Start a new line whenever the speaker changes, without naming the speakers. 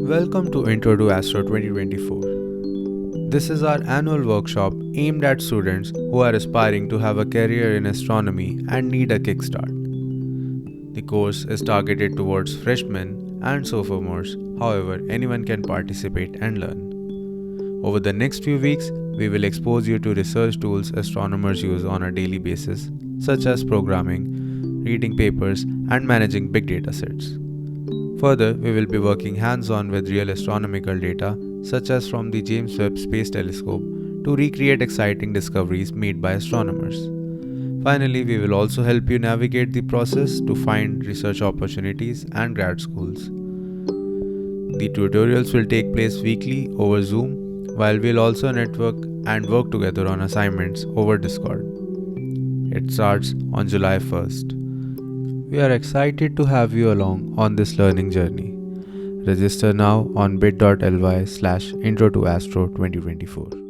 Welcome to Intro2Astro 2024. This is our annual workshop aimed at students who are aspiring to have a career in astronomy and need a kickstart. The course is targeted towards freshmen and sophomores, however, anyone can participate and learn. Over the next few weeks, we will expose you to research tools astronomers use on a daily basis, such as programming, reading papers, and managing big data sets. Further, we will be working hands-on with real astronomical data, such as from the James Webb Space Telescope, to recreate exciting discoveries made by astronomers. Finally, we will also help you navigate the process to find research opportunities and grad schools. The tutorials will take place weekly over Zoom, while we'll also network and work together on assignments over Discord. It starts on July 1st. We are excited to have you along on this learning journey. Register now on bit.ly/intro2astro2024.